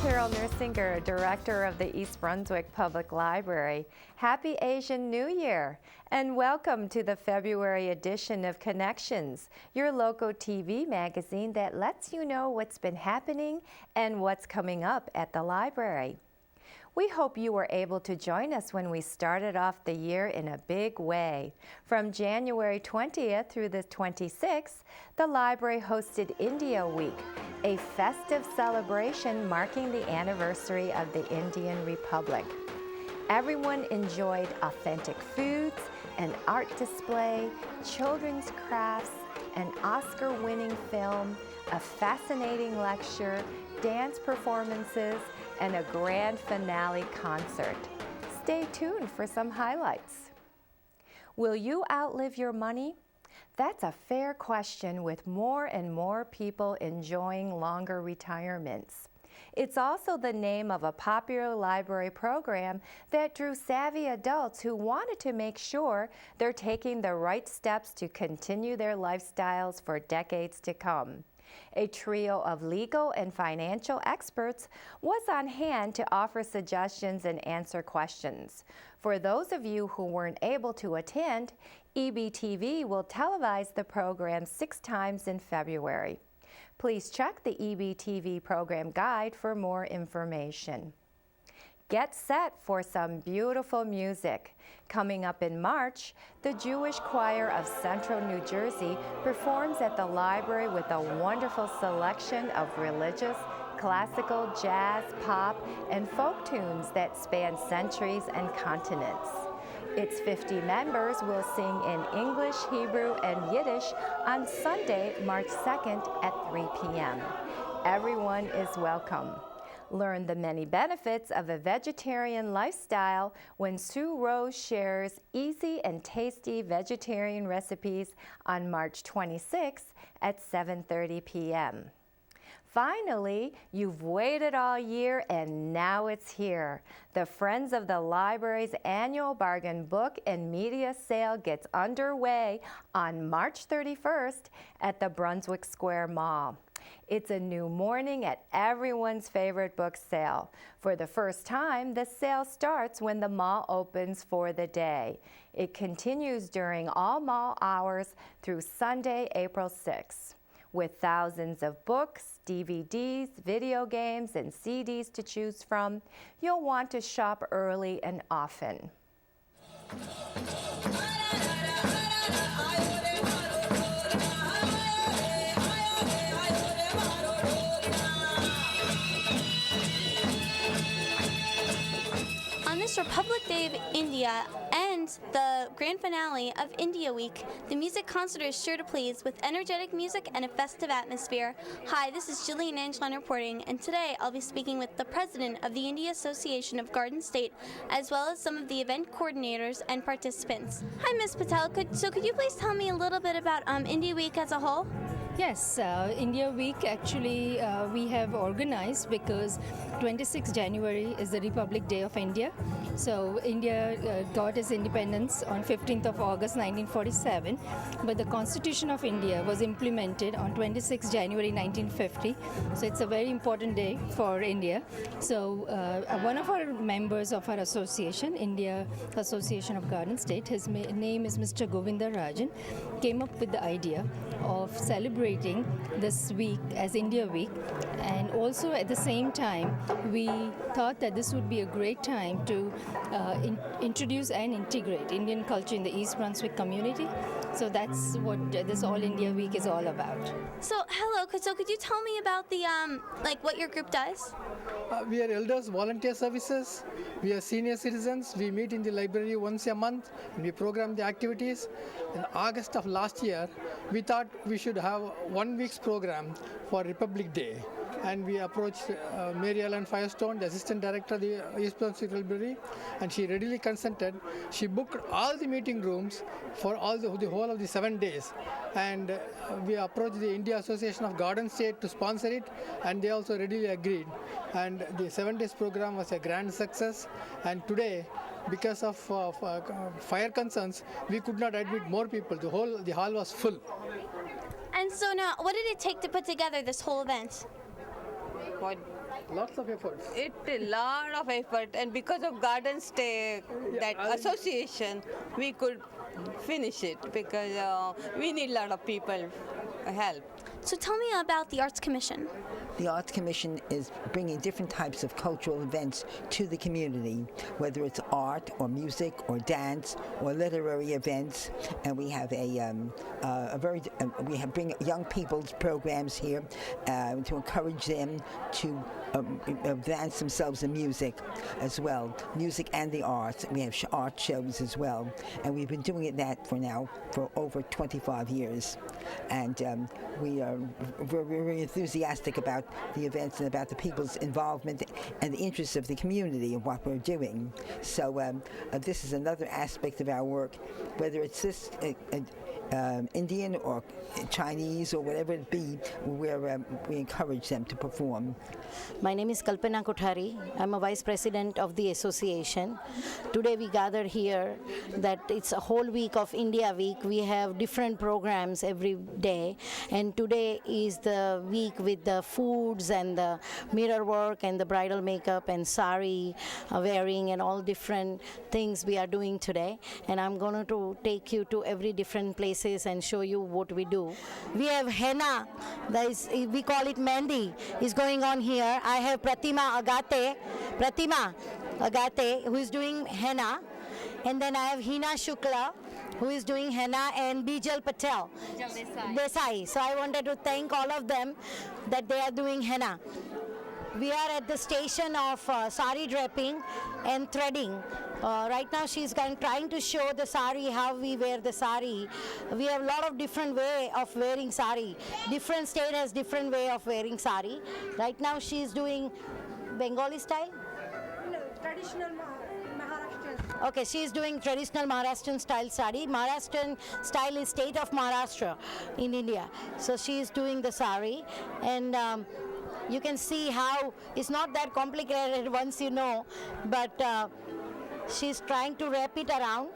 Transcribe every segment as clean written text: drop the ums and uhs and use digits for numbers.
Carol Nersinger, Director of the East Brunswick Public Library. Happy Asian New Year, and welcome to the February edition of Connections, your local TV magazine that lets you know what's been happening and what's coming up at the library. We hope you were able to join us when we started off the year in a big way. From January 20th through the 26th, the library hosted India Week, a festive celebration marking the anniversary of the Indian Republic. Everyone enjoyed authentic foods, an art display, children's crafts, an Oscar-winning film, a fascinating lecture, dance performances, and a grand finale concert. Stay tuned for some highlights. Will you outlive your money? That's a fair question, with more and more people enjoying longer retirements. It's also the name of a popular library program that drew savvy adults who wanted to make sure they're taking the right steps to continue their lifestyles for decades to come. A trio of legal and financial experts was on hand to offer suggestions and answer questions. For those of you who weren't able to attend, EBTV will televise the program 6 times in February. Please check the EBTV program guide for more information. Get set for some beautiful music. Coming up in March, the Jewish Choir of Central New Jersey performs at the library with a wonderful selection of religious, classical, jazz, pop, and folk tunes that span centuries and continents. Its 50 members will sing in English, Hebrew, and Yiddish on Sunday, March 2nd at 3 p.m. Everyone is welcome. Learn the many benefits of a vegetarian lifestyle when Sue Rose shares easy and tasty vegetarian recipes on March 26th at 7:30 p.m. Finally, you've waited all year and now it's here. The Friends of the Library's annual bargain book and media sale gets underway on March 31st at the Brunswick Square Mall. It's a new morning at everyone's favorite book sale. For the first time, the sale starts when the mall opens for the day. It continues during all mall hours through Sunday, April 6th. With thousands of books, DVDs, video games, and CDs to choose from, you'll want to shop early and often. Republic Day of India and the grand finale of India Week, the music concert is sure to please with energetic music and a festive atmosphere. Hi, this is Jillian Angelin reporting, and today I'll be speaking with the president of the India Association of Garden State, as well as some of the event coordinators and participants. Hi, Ms. Patel. Could you please tell me a little bit about India Week as a whole? Yes, India Week actually we have organized because 26 January is the Republic Day of India. So India got its independence on 15th of August 1947, but the Constitution of India was implemented on 26 January 1950. So it's a very important day for India. So one of our members of our association, India Association of Garden State, his name is Mr. Govinda Rajan, came up with the idea of celebrating this week as India Week, and also at the same time we thought that this would be a great time to introduce and integrate Indian culture in the East Brunswick community. So that's what this All India Week is all about. So hello, could you tell me about the what your group does? We are elders volunteer services. We are senior citizens. We meet in the library once a month and we program the activities. In August of last year, we thought we should have 1 week's program for Republic Day. And we approached Mary Ellen Firestone, the assistant director of the East Brunswick Library, and she readily consented. She booked all the meeting rooms for the whole of the 7 days. And we approached the India Association of Garden State to sponsor it, and they also readily agreed. And the 7 days program was a grand success. And today, because of fire concerns, we could not admit more people. The hall was full. And so now, what did it take to put together this whole event? Lots of efforts. It a lot of effort, and because of Garden Stay, that association, we could finish it because we need a lot of people help. So tell me about the Arts Commission. The Arts Commission is bringing different types of cultural events to the community, whether it's art or music or dance or literary events. And we have bring young people's programs here to encourage them to advance themselves in music as well, music and the arts. We have art shows as well, and we've been doing that for over 25 years. And we're very enthusiastic about the events and about the people's involvement and the interests of the community in what we're doing. So this is another aspect of our work, whether it's this Indian or Chinese or whatever it be, where we encourage them to perform. My name is Kalpana Kothari. I'm a vice president of the association. Today we gather here that it's a whole week of India Week. We have different programs every day, and today is the week with the foods and the mirror work and the bridal makeup and sari wearing and all different things we are doing today. And I'm going to take you to every different places and show you what we do. We have henna, we call it Mehndi, is going on here. I have Pratima Agate, who is doing henna. And then I have Hina Shukla, who is doing henna, and Bijal Patel Desai. So I wanted to thank all of them that they are doing henna. We are at the station of sari draping and threading. Right now she's trying to show the sari, how we wear the sari. We have a lot of different way of wearing sari. Different state has different way of wearing sari. Right now she's doing Bengali style? No, traditional Maharashtrian. Okay, she's doing traditional Maharashtrian style sari. Maharashtrian style is state of Maharashtra in India. So she's doing the sari, and you can see how it's not that complicated once you know, but she's trying to wrap it around,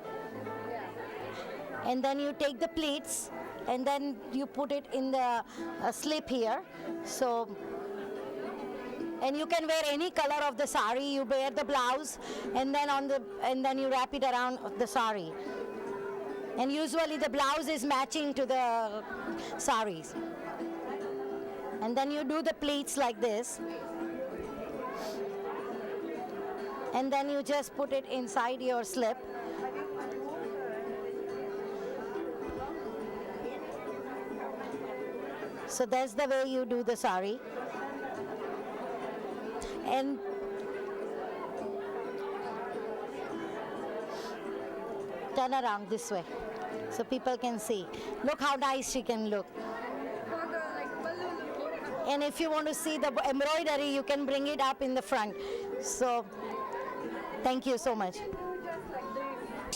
and then you take the pleats and then you put it in the slip here. So, and you can wear any color of the sari. You wear the blouse, and then you wrap it around the sari. And usually the blouse is matching to the saris. And then you do the pleats like this. And then you just put it inside your slip. So that's the way you do the sari. And turn around this way so people can see. Look how nice she can look. And if you want to see the embroidery, you can bring it up in the front. So, thank you so much.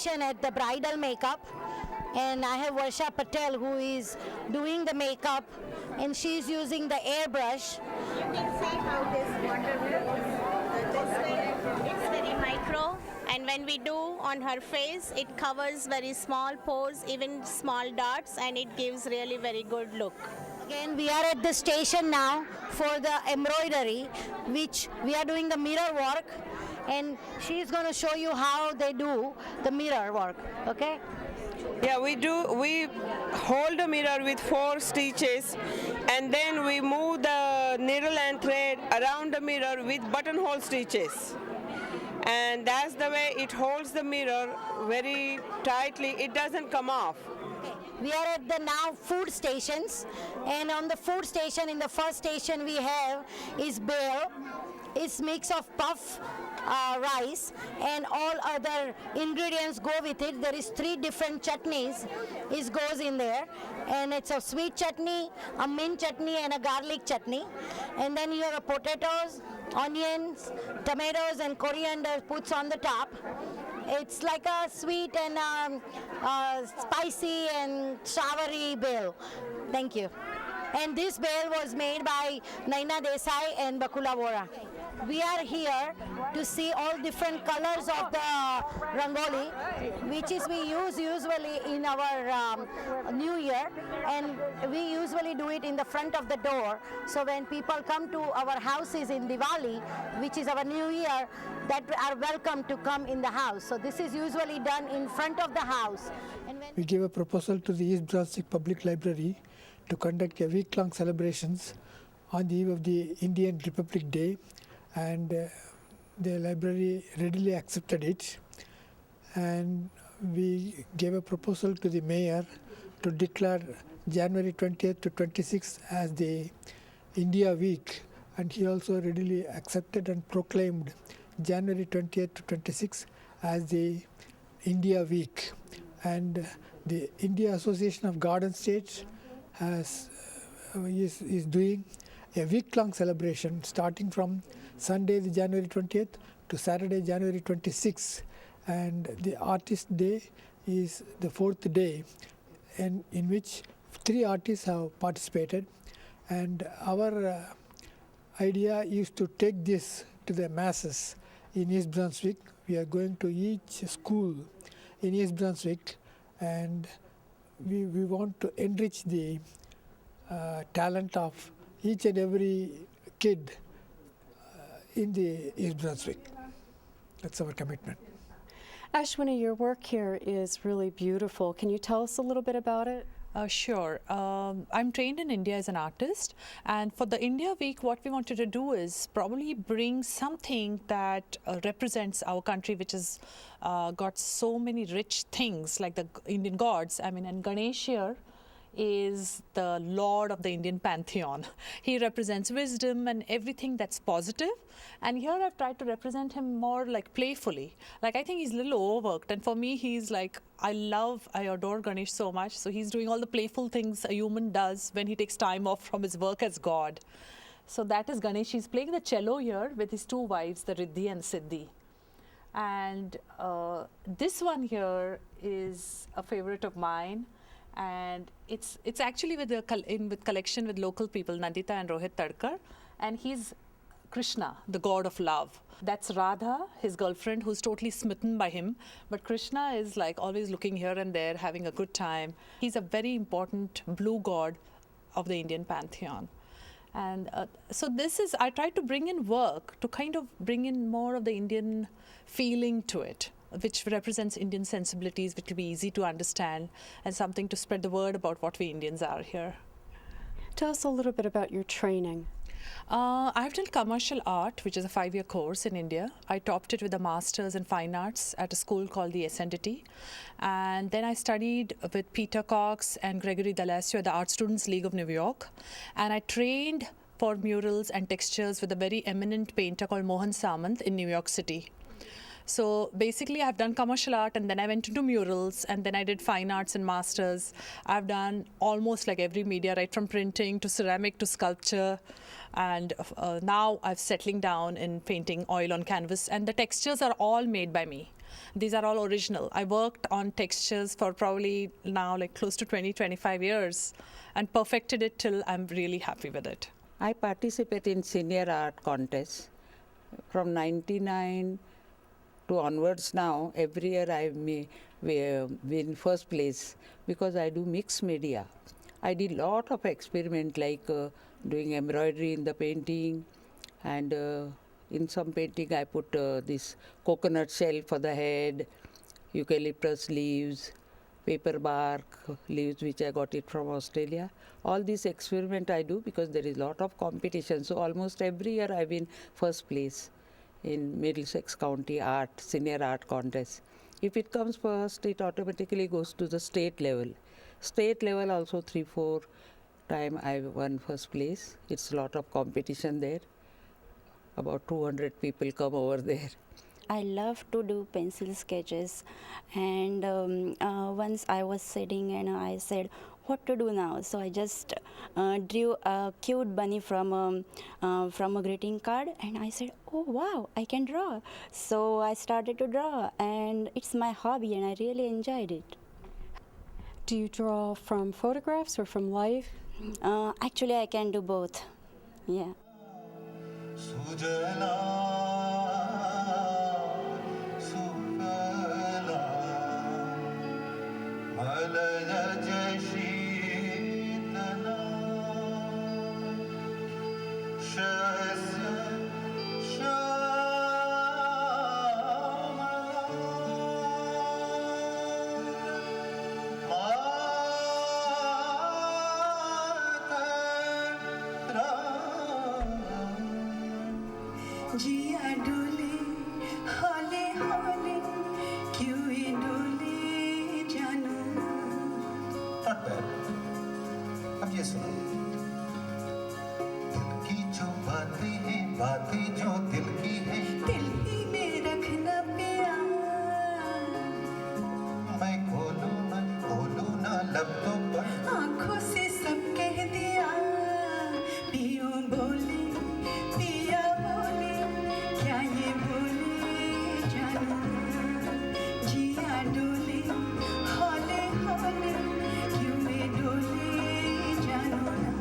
At the bridal makeup, and I have Varsha Patel who is doing the makeup, and she's using the airbrush. You can see how this water it's very micro, and when we do on her face, it covers very small pores, even small dots, and it gives really very good look. Again, we are at the station now for the embroidery, which we are doing the mirror work, and she is going to show you how they do the mirror work, okay? Yeah, we hold the mirror with 4 stitches, and then we move the needle and thread around the mirror with buttonhole stitches. And that's the way it holds the mirror very tightly. It doesn't come off. We are at the now food stations, and on the food station, in the first station we have is bale. It's mix of puff rice and all other ingredients go with it. There is 3 different chutneys it goes in there, and it's a sweet chutney, a mint chutney, and a garlic chutney. And then you have potatoes, onions, tomatoes, and coriander puts on the top. It's like a sweet and spicy and savory bale. Thank you. And this bale was made by Naina Desai and Bakula Vora. we are here to see all different colors of the rangoli, which is we use usually in our New Year, and we usually do it in the front of the door. So when people come to our houses in Diwali, which is our New Year, that are welcome to come in the house. So this is usually done in front of the house. And when We gave a proposal to the East Brunswick Public Library to conduct a week-long celebrations on the eve of the Indian Republic Day, and the library readily accepted it. And we gave a proposal to the mayor to declare January 20th to 26th as the India Week, and he also readily accepted and proclaimed January 20th to 26th as the India Week. And the India Association of Garden States is doing a week-long celebration starting from Sunday, the January 20th to Saturday, January 26th. And the Artist Day is the fourth day, and in which 3 artists have participated. And our idea is to take this to the masses in East Brunswick. We are going to each school in East Brunswick, and we want to enrich the talent of each and every kid in the East Brunswick. That's our commitment. Ashwini, your work here is really beautiful. Can you tell us a little bit about it? Sure. I'm trained in India as an artist, and for the India Week, what we wanted to do is probably bring something that represents our country, which has got so many rich things like the Indian gods. I mean, and Ganesh here is the lord of the Indian pantheon. He represents wisdom and everything that's positive. And here I've tried to represent him more like playfully. Like, I think he's a little overworked, and for me he's like, I adore Ganesh so much. So he's doing all the playful things a human does when he takes time off from his work as God. So that is Ganesh. He's playing the cello here with his 2 wives, the Riddhi and Siddhi. And this one here is a favorite of mine. And it's actually with collection with local people, Nandita and Rohit Tadkar, and he's Krishna, the god of love. That's Radha, his girlfriend, who's totally smitten by him, but Krishna is like always looking here and there, having a good time. He's a very important blue god of the Indian pantheon. And so I tried to bring in work to kind of bring in more of the Indian feeling to it, which represents Indian sensibilities, which will be easy to understand, and something to spread the word about what we Indians are here. Tell us a little bit about your training. I've done commercial art, which is a 5-year course in India. I topped it with a master's in fine arts at a school called the Ascendity. And then I studied with Peter Cox and Gregory D'Alessio at the Art Students League of New York. And I trained for murals and textures with a very eminent painter called Mohan Samant in New York City. So basically, I've done commercial art, and then I went into murals, and then I did fine arts and masters. I've done almost like every media, right from printing to ceramic to sculpture. And now I'm settling down in painting oil on canvas, and the textures are all made by me. These are all original. I worked on textures for probably now like close to 20-25 years and perfected it till I'm really happy with it. I participate in senior art contests from 99 to onwards. Now every year I may win first place because I do mixed media. I did lot of experiment like doing embroidery in the painting, and in some painting I put this coconut shell for the head, eucalyptus leaves, paper bark leaves which I got it from Australia. All these experiment I do because there is lot of competition. So almost every year I win first place in Middlesex County senior art contest. If it comes first, it automatically goes to the state level. State level also 3-4 times I won first place. It's a lot of competition there. About 200 people come over there. I love to do pencil sketches, and once I was sitting and I said, what to do now? So I just drew a cute bunny from a greeting card, and I said, oh wow, I can draw. So I started to draw, and it's my hobby, and I really enjoyed it. Do you draw from photographs or from life? Actually, I can do both. Yeah. सुजला सुफला मलयज शीतला शस्य जिया डोले हौले हौले क्यों ये डोले जानू। Not bad. अब ये सुनो, दिल की जो बातें जो दिल की है, दिल ही में रखना प्यार। मैं खोलूं ना लब तो पर आँखों से सब कह दिया, पियो बोले पिया बोले क्या ये बोले जानू। जिया डोले हौले हौले क्यों ये डोले जानू ना।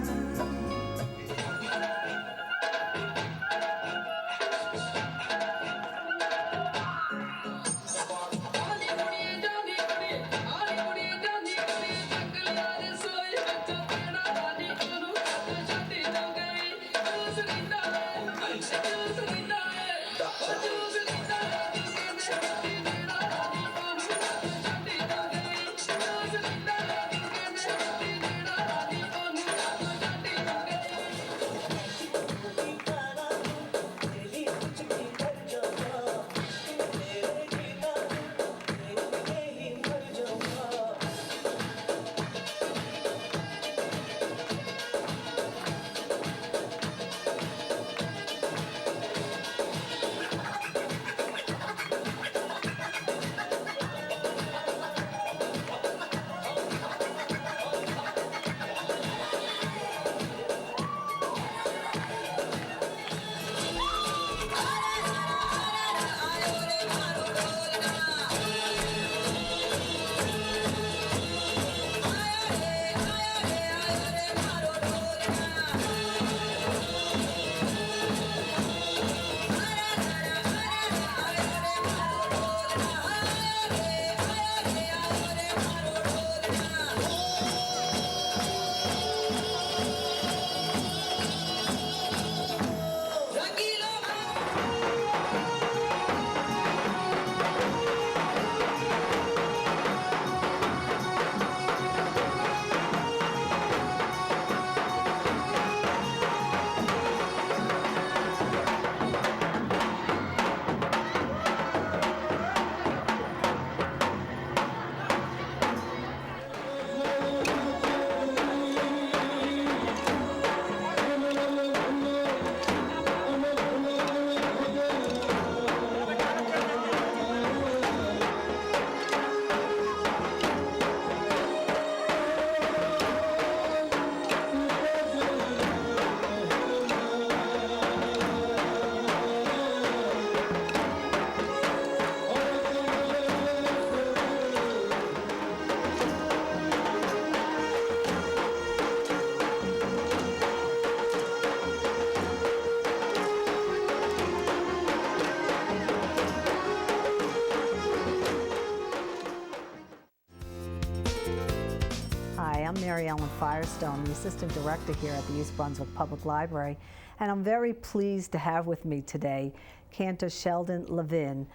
Hi, I'm Mary Ellen Firestone, the Assistant Director here at the East Brunswick Public Library, and I'm very pleased to have with me today Cantor Sheldon Levin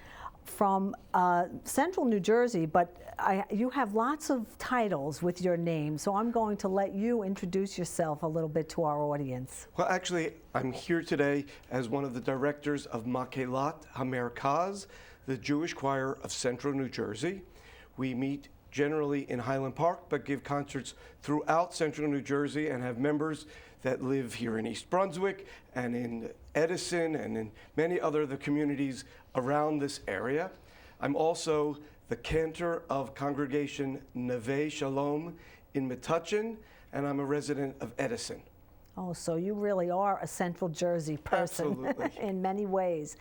from Central New Jersey, but you have lots of titles with your name, so I'm going to let you introduce yourself a little bit to our audience. Well, actually, I'm here today as one of the directors of Makelat HaMerkaz, the Jewish choir of Central New Jersey. We meet generally in Highland Park, but give concerts throughout Central New Jersey and have members that live here in East Brunswick and in Edison and in many other of the communities around this area. I'm also the cantor of Congregation Neve Shalom in Metuchen, and I'm a resident of Edison. Oh, so you really are a Central Jersey person in many ways.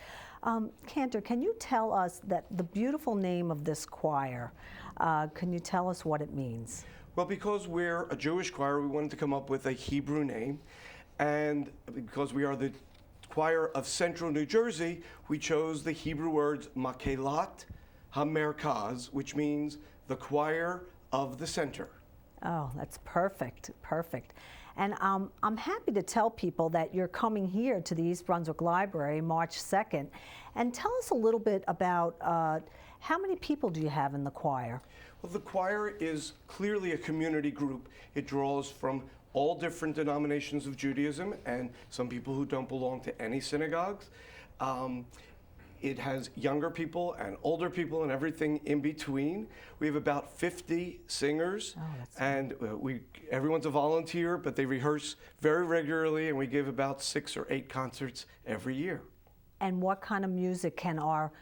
Cantor, can you tell us that the beautiful name of this choir, can you tell us what it means? Well, because we're a Jewish choir, we wanted to come up with a Hebrew name, and because we are the Choir of Central New Jersey, we chose the Hebrew words Makelat HaMerkaz, which means the choir of the center. Oh, that's perfect, perfect. And I'm happy to tell people that you're coming here to the East Brunswick Library March 2nd. And tell us a little bit about how many people do you have in the choir? Well, the choir is clearly a community group. It draws from all different denominations of Judaism and some people who don't belong to any synagogues. It has younger people and older people and everything in between. We have about 50 singers, and everyone's a volunteer, but they rehearse very regularly, and we give about 6 or 8 concerts every year. And what kind of music can our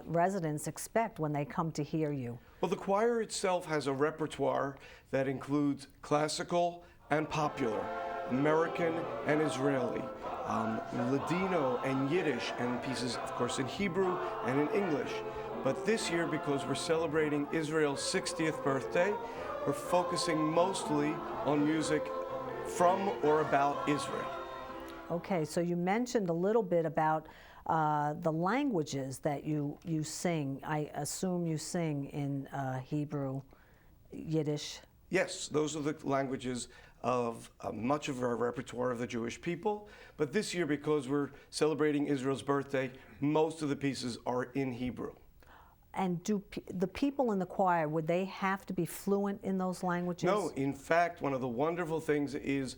residents expect when they come to hear you? Well, the choir itself has a repertoire that includes classical and popular, American and Israeli, Ladino and Yiddish, and pieces, of course, in Hebrew and in English. But this year, because we're celebrating Israel's 60th birthday, we're focusing mostly on music from or about Israel. Okay, so you mentioned a little bit about the languages that you sing. I assume you sing in Hebrew, Yiddish. Yes, those are the languages of much of our repertoire of the Jewish people. But this year, because we're celebrating Israel's birthday, most of the pieces are in Hebrew. And do the people in the choir, would they have to be fluent in those languages? No, in fact, one of the wonderful things is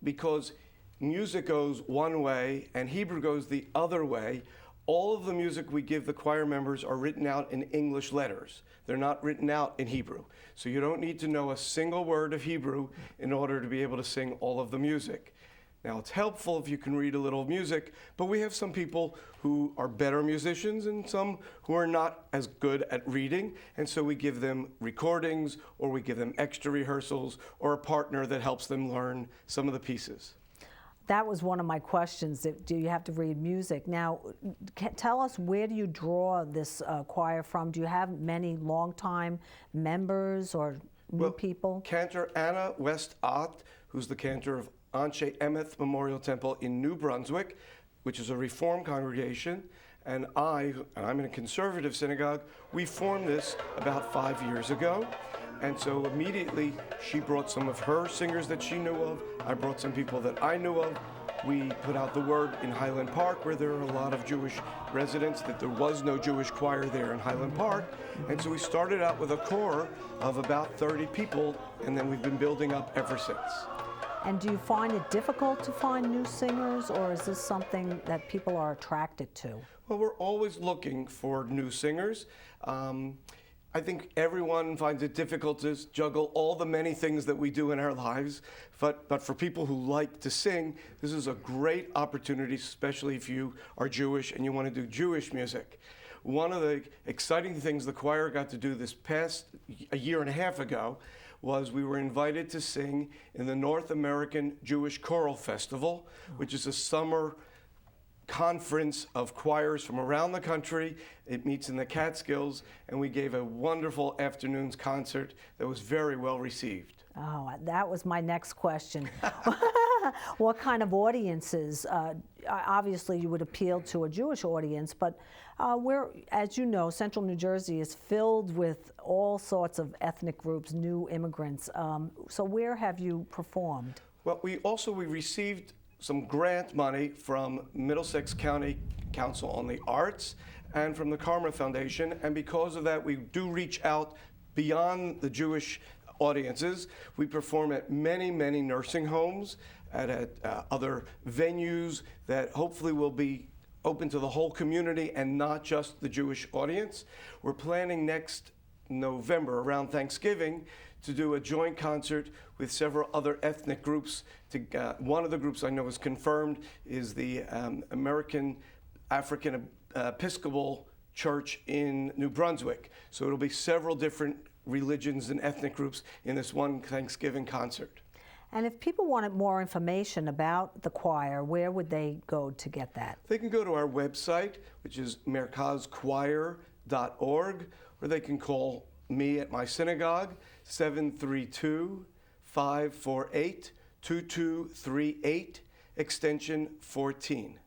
because music goes one way and Hebrew goes the other way, all of the music we give the choir members are written out in English letters. They're not written out in Hebrew. So you don't need to know a single word of Hebrew in order to be able to sing all of the music. Now, it's helpful if you can read a little music, but we have some people who are better musicians and some who are not as good at reading, and so we give them recordings or we give them extra rehearsals or a partner that helps them learn some of the pieces. That was one of my questions. Do you have to read music? Now, tell us, where do you draw this choir from? Do you have many longtime members or new people? Cantor Anna West Ott, who's the cantor of Anshe Emeth Memorial Temple in New Brunswick, which is a Reform congregation, and I'm in a conservative synagogue. We formed this about 5 years ago. And so immediately she brought some of her singers that she knew of. I brought some people that I knew of. We put out the word in Highland Park, where there are a lot of Jewish residents, that there was no Jewish choir there in Highland Park. And so we started out with a core of about 30 people, and then we've been building up ever since. And do you find it difficult to find new singers, or is this something that people are attracted to? Well, we're always looking for new singers. I think everyone finds it difficult to juggle all the many things that we do in our lives, but for people who like to sing, this is a great opportunity, especially if you are Jewish and you want to do Jewish music. One of the exciting things the choir got to do this past a year and a half ago was we were invited to sing in the North American Jewish Choral Festival, which is a summer conference of choirs from around the country. It meets in the Catskills, and we gave a wonderful afternoon's concert that was very well received. Oh, that was my next question. What kind of audiences? Obviously, you would appeal to a Jewish audience, but as you know, Central New Jersey is filled with all sorts of ethnic groups, new immigrants. So where have you performed? Well, we received some grant money from Middlesex County Council on the Arts and from the Karma Foundation, and because of that, we do reach out beyond the Jewish audiences. We perform at many, many nursing homes, at other venues that hopefully will be open to the whole community and not just the Jewish audience. We're planning next November, around Thanksgiving, to do a joint concert with several other ethnic groups. One of the groups I know is confirmed is the American African Episcopal Church in New Brunswick. So it'll be several different religions and ethnic groups in this one Thanksgiving concert. And if people wanted more information about the choir, where would they go to get that? They can go to our website, which is merkazchoir.org, or they can call me at my synagogue, 732-548-2238, extension 14.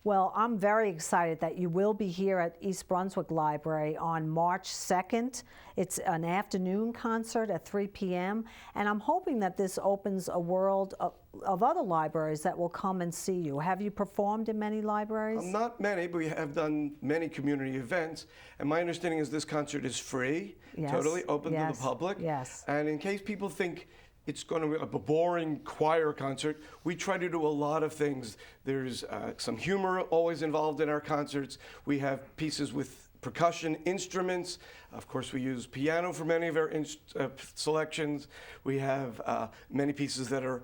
Well, I'm very excited that you will be here at East Brunswick Library on March 2nd. It's an afternoon concert at 3 p.m. and I'm hoping that this opens a world of other libraries that will come and see you. Have you performed in many libraries? Not many, but we have done many community events. And my understanding is this concert is free, Yes, totally open to yes, the public. yes. And in case people think it's going to be a boring choir concert, we try to do a lot of things. There's some humor always involved in our concerts. We have pieces with percussion instruments. Of course, we use piano for many of our selections. We have many pieces that are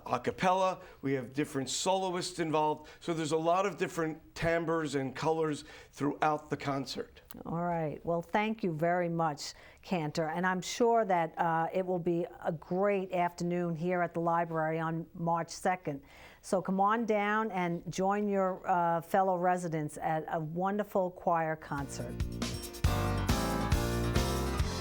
a cappella. We have different soloists involved. So there's a lot of different timbres and colors throughout the concert. All right. Well, thank you very much, Cantor. And I'm sure that it will be a great afternoon here at the library on March 2nd. So come on down and join your fellow residents at a wonderful choir concert.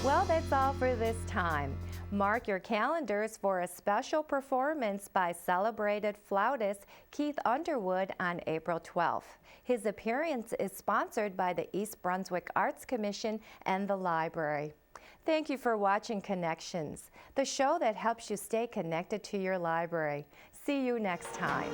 Well, that's all for this time. Mark your calendars for a special performance by celebrated flautist Keith Underwood on April 12th. His appearance is sponsored by the East Brunswick Arts Commission and the library. Thank you for watching Connections, the show that helps you stay connected to your library. See you next time.